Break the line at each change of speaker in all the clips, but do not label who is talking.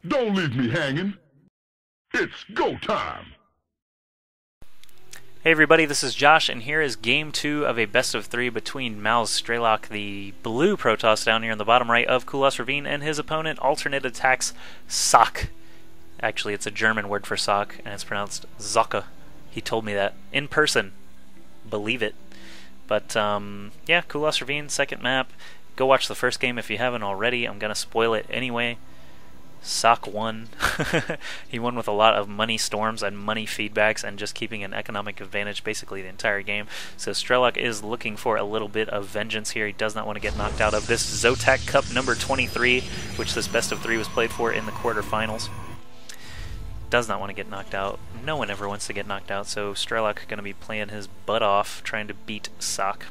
Don't leave me hanging. It's go time.
Hey everybody, this is Josh, and here is Game 2 of a best-of-3 between Mal's Strelok, the blue Protoss down here in the bottom right of Kulas Ravine, and his opponent, alternate attacks, Socke. Actually, it's a German word for sock, and it's pronounced Socke. He told me that in person. Believe it. But, yeah, Kulas Ravine, second map. Go watch the first game if you haven't already. I'm going to spoil it anyway. Socke won. He won with a lot of money storms and money feedbacks and just keeping an economic advantage basically the entire game. So Strelok is looking for a little bit of vengeance here. He does not want to get knocked out of this ZOTAC Cup number 23, which this best of 3 was played for in the quarterfinals. Does not want to get knocked out. No one ever wants to get knocked out, so Strelok going to be playing his butt off trying to beat Socke.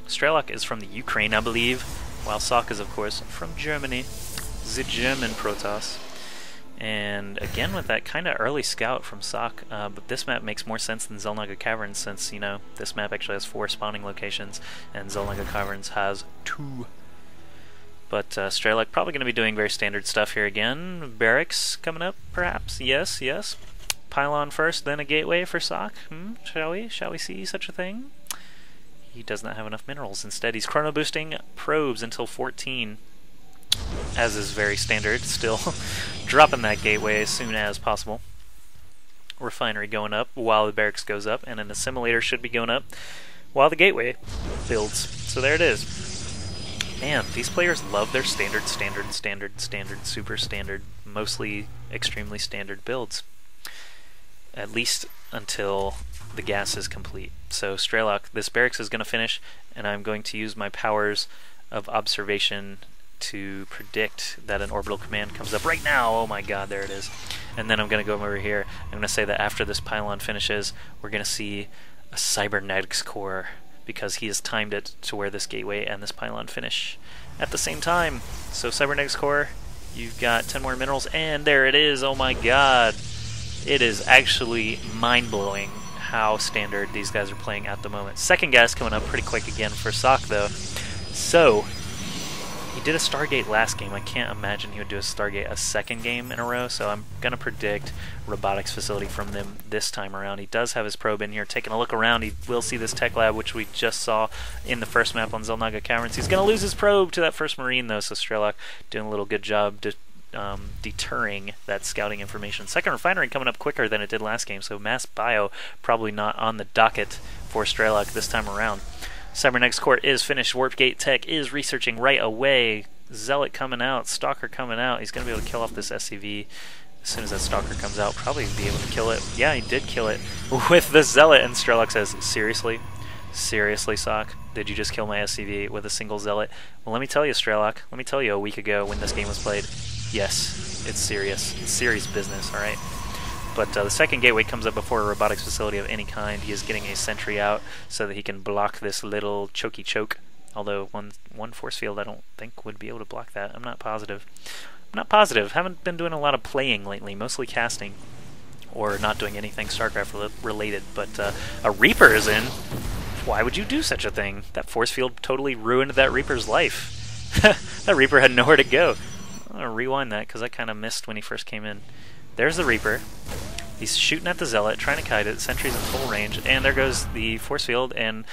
Strelok is from the Ukraine, I believe, while Socke is, of course, from Germany. The German Protoss. And again with that kind of early scout from Socke, but this map makes more sense than Zelnaga Caverns since, you know, this map actually has 4 spawning locations and Zelnaga Caverns has 2. But Strelok probably going to be doing very standard stuff here again. Barracks coming up, perhaps? Yes, yes. Pylon first, then a gateway for Socke. Shall we? Shall we see such a thing? He does not have enough minerals. Instead, he's chrono boosting probes until 14. As is very standard, still dropping that gateway as soon as possible. Refinery going up while the barracks goes up, and an assimilator should be going up while the gateway builds. So there it is. Man, these players love their standard, super standard, mostly extremely standard builds. At least until the gas is complete. So Strelok, this barracks is going to finish, and I'm going to use my powers of observation to predict that an orbital command comes up right now. Oh my god, there it is. And then I'm going to go over here. I'm going to say that after this pylon finishes, we're going to see a cybernetics core, because he has timed it to where this gateway and this pylon finish at the same time. So cybernetics core, you've got 10 more minerals, and there it is. Oh my god. It is actually mind-blowing how standard these guys are playing at the moment. Second gas coming up pretty quick again for Socke though. So he did a Stargate last game. I can't imagine he would do a Stargate a second game in a row, so I'm going to predict robotics facility from them this time around. He does have his probe in here. Taking a look around, he will see this tech lab, which we just saw in the first map on Zelnaga Caverns. He's going to lose his probe to that first Marine, though, so Strelok doing a little good job deterring that scouting information. Second refinery coming up quicker than it did last game, so mass bio probably not on the docket for Strelok this time around. Cybernetics Core is finished. Warp Gate Tech is researching right away. Zealot coming out. Stalker coming out. He's going to be able to kill off this SCV as soon as that Stalker comes out. Probably be able to kill it. Yeah, he did kill it with the Zealot. And Strelok says, seriously? Seriously, Socke? Did you just kill my SCV with a single Zealot? Well, let me tell you, Strelok. Let me tell you a week ago when this game was played. Yes, it's serious. It's serious business, alright? But the second gateway comes up before a robotics facility of any kind. He is getting a sentry out so that he can block this little chokey choke. Although one force field I don't think would be able to block that. I'm not positive. I'm not positive. Haven't been doing a lot of playing lately, mostly casting. Or not doing anything StarCraft related. But a Reaper is in. Why would you do such a thing? That force field totally ruined that Reaper's life. That Reaper had nowhere to go. I'm going to rewind that because I kind of missed when he first came in. There's the Reaper. He's shooting at the Zealot, trying to kite it. Sentry's in full range, and there goes the force field, and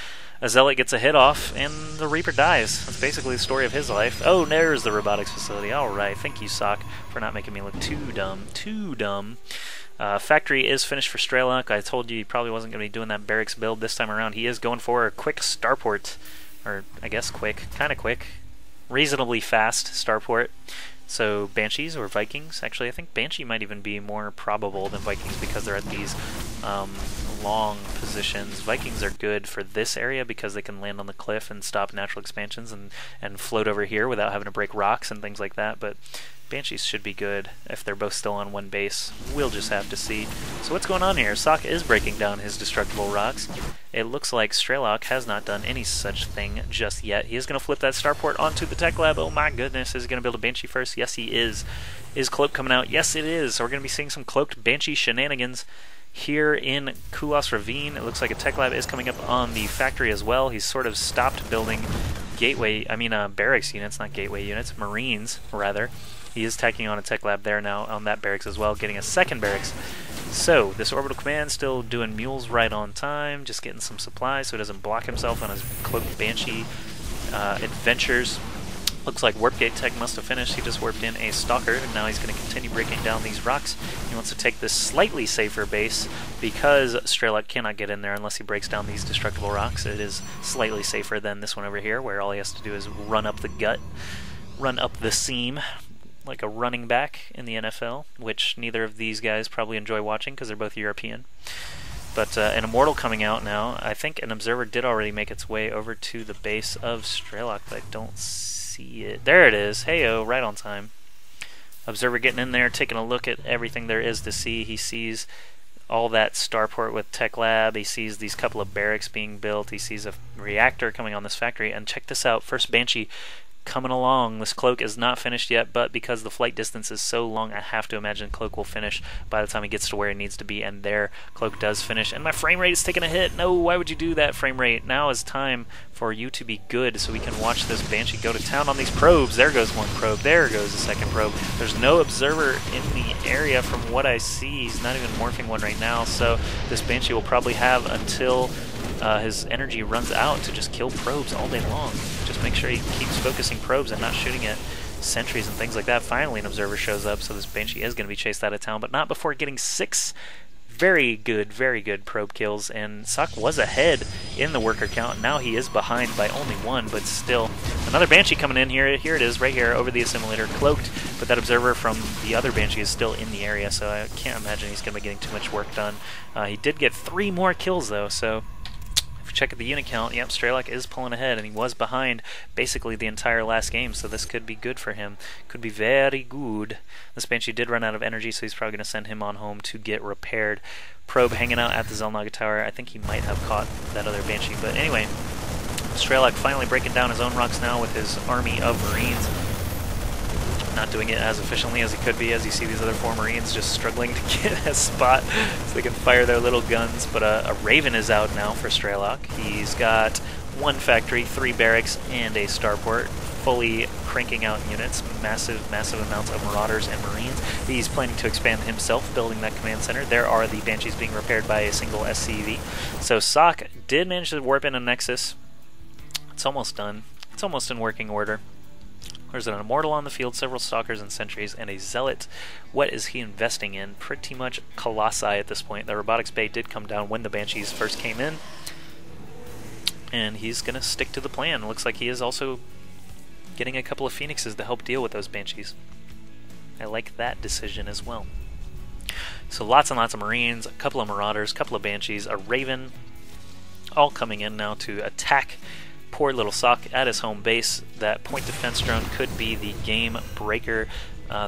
a Zealot gets a hit off, and the Reaper dies. That's basically the story of his life. Oh, there's the robotics facility. Alright, thank you, Socke, for not making me look too dumb. Too dumb. Factory is finished for Strelok. I told you he probably wasn't going to be doing that barracks build this time around. He is going for a quick starport. Or, I guess quick. Kind of quick. Reasonably fast starport. So Banshees or Vikings, actually I think Banshee might even be more probable than Vikings because they're at these long positions. Vikings are good for this area because they can land on the cliff and stop natural expansions and float over here without having to break rocks and things like that, but Banshees should be good if they're both still on one base. We'll just have to see. So what's going on here? Socke is breaking down his destructible rocks. It looks like Strelok has not done any such thing just yet. He is going to flip that starport onto the tech lab. Oh my goodness, is he going to build a Banshee first? Yes, he is. Is Cloak coming out? Yes, it is. So we're going to be seeing some cloaked Banshee shenanigans here in Kulas Ravine. It looks like a tech lab is coming up on the factory as well. He's sort of stopped building barracks units, not gateway units, Marines, rather. He is tacking on a tech lab there now on that barracks as well, getting a second barracks. So, this orbital command still doing mules right on time, just getting some supplies so he doesn't block himself on his cloaked banshee adventures. Looks like warp gate tech must have finished. He just warped in a stalker, and now he's going to continue breaking down these rocks. He wants to take this slightly safer base because Strelok cannot get in there unless he breaks down these destructible rocks. It is slightly safer than this one over here, where all he has to do is run up the gut, run up the seam, like a running back in the NFL, which neither of these guys probably enjoy watching because they're both European. But an Immortal coming out now. I think an Observer did already make its way over to the base of Strelok, but I don't see it. There it is. Hey-oh, right on time. Observer getting in there, taking a look at everything there is to see. He sees all that starport with Tech Lab. He sees these couple of barracks being built. He sees a reactor coming on this factory. And check this out. First Banshee coming along. This cloak is not finished yet, but because the flight distance is so long, I have to imagine cloak will finish by the time he gets to where he needs to be, and there cloak does finish. And my frame rate is taking a hit. No, why would you do that, frame rate? Now is time for you to be good so we can watch this Banshee go to town on these probes. There goes one probe. There goes the second probe. There's no observer in the area from what I see. He's not even morphing one right now, so this Banshee will probably have until his energy runs out to just kill probes all day long. Just make sure he keeps focusing probes and not shooting at sentries and things like that. Finally an observer shows up, so this Banshee is going to be chased out of town, but not before getting 6 very good probe kills. And Socke was ahead in the worker count. Now he is behind by only 1, but still. Another Banshee coming in here. Here it is, right here, over the assimilator, cloaked, but that observer from the other Banshee is still in the area, so I can't imagine he's going to be getting too much work done. He did get 3 more kills, though, so check at the unit count. Yep, Strelok is pulling ahead, and he was behind basically the entire last game, so this could be good for him. Could be very good. This Banshee did run out of energy, so he's probably going to send him on home to get repaired. Probe hanging out at the Zelnaga Tower. I think he might have caught that other Banshee, but anyway, Strelok finally breaking down his own rocks now with his army of Marines. Not doing it as efficiently as he could be, as you see these other 4 Marines just struggling to get a spot so they can fire their little guns. But a Raven is out now for Strelok. He's got 1 factory, 3 barracks, and a starport, fully cranking out units, massive amounts of Marauders and Marines. He's planning to expand himself, building that command center. There are the Banshees being repaired by a single SCV. So Socke did manage to warp in a Nexus. It's almost done. It's almost in working order. There's an Immortal on the field, several Stalkers and Sentries, and a Zealot. What is he investing in? Pretty much Colossi at this point. The Robotics Bay did come down when the Banshees first came in, and he's going to stick to the plan. Looks like he is also getting a couple of Phoenixes to help deal with those Banshees. I like that decision as well. So lots and lots of Marines, a couple of Marauders, a couple of Banshees, a Raven, all coming in now to attack poor little Socke at his home base. That point defense drone could be the game breaker.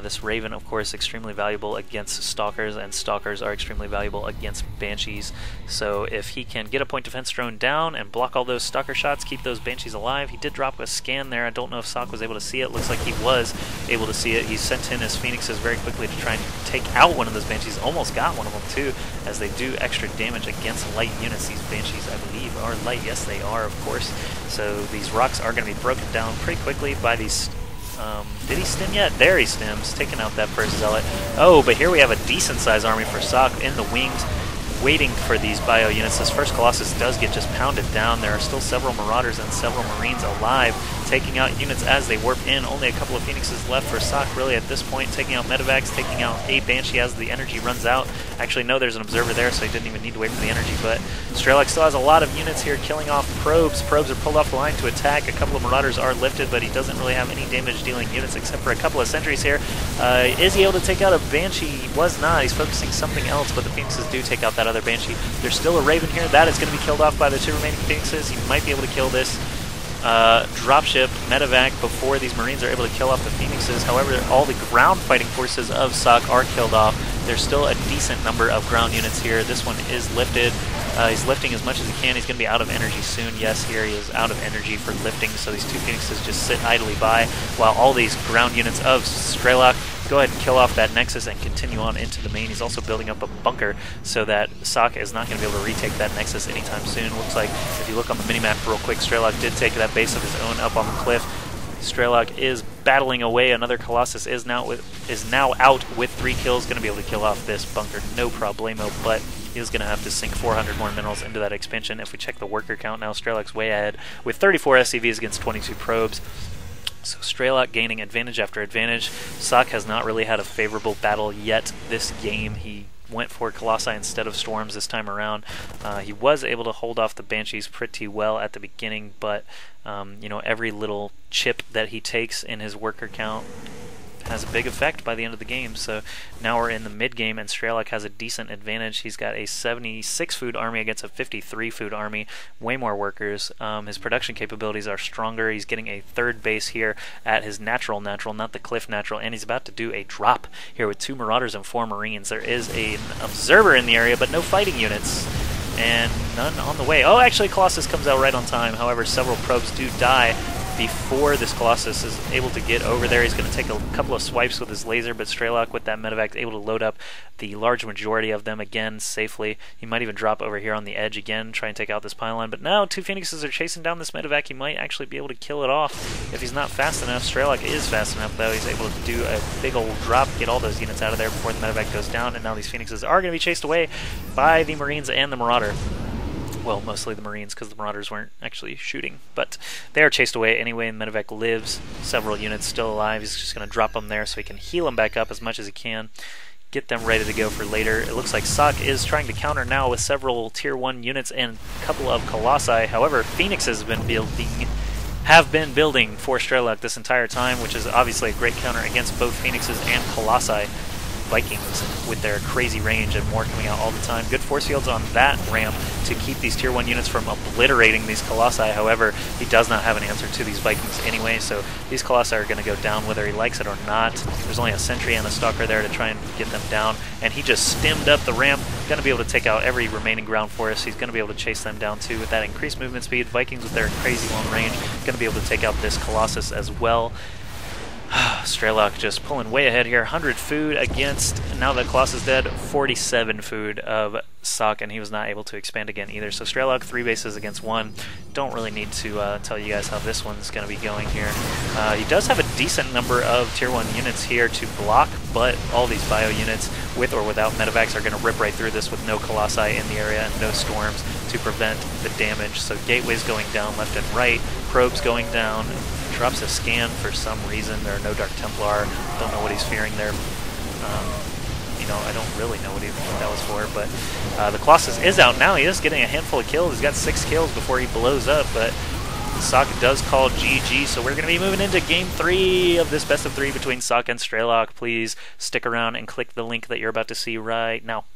This Raven, of course, extremely valuable against Stalkers, and Stalkers are extremely valuable against Banshees. So if he can get a point defense drone down and block all those Stalker shots, keep those Banshees alive. He did drop a scan there. I don't know if Socke was able to see it. Looks like he was able to see it. He sent in his Phoenixes very quickly to try and take out one of those Banshees. Almost got one of them too, as they do extra damage against light units. These Banshees, I believe, are light. Yes, they are, of course. So these rocks are going to be broken down pretty quickly by these. Did he stim yet? There he stims, taking out that first Zealot. Oh, but here we have a decent-sized army for Socke in the wings, waiting for these bio units. This first Colossus does get just pounded down. There are still several Marauders and several Marines alive, taking out units as they warp in. Only a couple of Phoenixes left for Socke, really, at this point, taking out Medivacs, taking out a Banshee as the energy runs out. Actually, no, there's an Observer there, so he didn't even need to wait for the energy, but Strelok still has a lot of units here killing off probes. Probes are pulled off the line to attack. A couple of Marauders are lifted, but he doesn't really have any damage-dealing units except for a couple of Sentries here. Is he able to take out a Banshee? He was not. He's focusing something else, but the Phoenixes do take out that other Banshee. There's still a Raven here. That is going to be killed off by the 2 remaining Phoenixes. He might be able to kill this dropship Medivac before these Marines are able to kill off the Phoenixes. However, all the ground fighting forces of Socke are killed off. There's still a decent number of ground units here. This one is lifted. He's lifting as much as he can. He's going to be out of energy soon. Yes, here he is out of energy for lifting, so these 2 Phoenixes just sit idly by while all these ground units of Strelok go ahead and kill off that Nexus and continue on into the main. He's also building up a bunker so that Socke is not going to be able to retake that Nexus anytime soon. Looks like, if you look on the minimap real quick, Strelok did take that base of his own up on the cliff. Strelok is battling away. Another Colossus is now out with 3 kills. Going to be able to kill off this bunker, no problemo, but he's going to have to sink 400 more minerals into that expansion. If we check the worker count now, Strelok's way ahead with 34 SCVs against 22 probes. So Strelok gaining advantage after advantage. Socke has not really had a favorable battle yet this game. He went for Colossi instead of Storms this time around. He was able to hold off the Banshees pretty well at the beginning, but you know, every little chip that he takes in his worker count has a big effect by the end of the game. So now we're in the mid game and Strelok has a decent advantage. He's got a 76 food army against a 53 food army, way more workers. His production capabilities are stronger. He's getting a 3rd base here at his natural, not the cliff natural, and he's about to do a drop here with 2 Marauders and 4 Marines. There is an observer in the area, but no fighting units. And none on the way. Oh, actually Colossus comes out right on time. However, several probes do die before this Colossus is able to get over there. He's going to take a couple of swipes with his laser, but Strelok with that medevac is able to load up the large majority of them again safely. He might even drop over here on the edge again, try and take out this pylon, but now 2 Phoenixes are chasing down this medevac. He might actually be able to kill it off if he's not fast enough. Strelok is fast enough though. He's able to do a big old drop, get all those units out of there before the medevac goes down, and now these Phoenixes are going to be chased away by the Marines and the Marauder. Well, mostly the Marines, because the Marauders weren't actually shooting, but they are chased away anyway, and medevac lives. Several units still alive. He's just going to drop them there so he can heal them back up as much as he can, get them ready to go for later. It looks like Socke is trying to counter now with several tier 1 units and a couple of Colossi. However, Phoenixes have been building for Strelok this entire time, which is obviously a great counter against both Phoenixes and Colossi. Vikings with their crazy range and more coming out all the time. Good force fields on that ramp to keep these tier 1 units from obliterating these Colossi. However, he does not have an answer to these Vikings anyway, so these Colossi are going to go down whether he likes it or not. There's only a sentry and a stalker there to try and get them down, and he just stemmed up the ramp. Going to be able to take out every remaining ground force. He's going to be able to chase them down too with that increased movement speed. Vikings with their crazy long range going to be able to take out this Colossus as well. Strelok just pulling way ahead here. 100 food against, now that Colossus is dead, 47 food of Socke, and he was not able to expand again either. So Strelok 3 bases against 1. Don't really need to tell you guys how this one's going to be going here. He does have a decent number of tier 1 units here to block, but all these bio units with or without medevacs are going to rip right through this with no Colossi in the area and no storms to prevent the damage. So gateways going down left and right, probes going down. Drops a scan for some reason. There are no Dark Templar. Don't know what he's fearing there. You know, I don't really know what that was for, but the Colossus is out now. He is getting a handful of kills. He's got 6 kills before he blows up, but Socke does call GG, so we're going to be moving into Game 3 of this best of 3 between Socke and Strelok. Please stick around and click the link that you're about to see right now.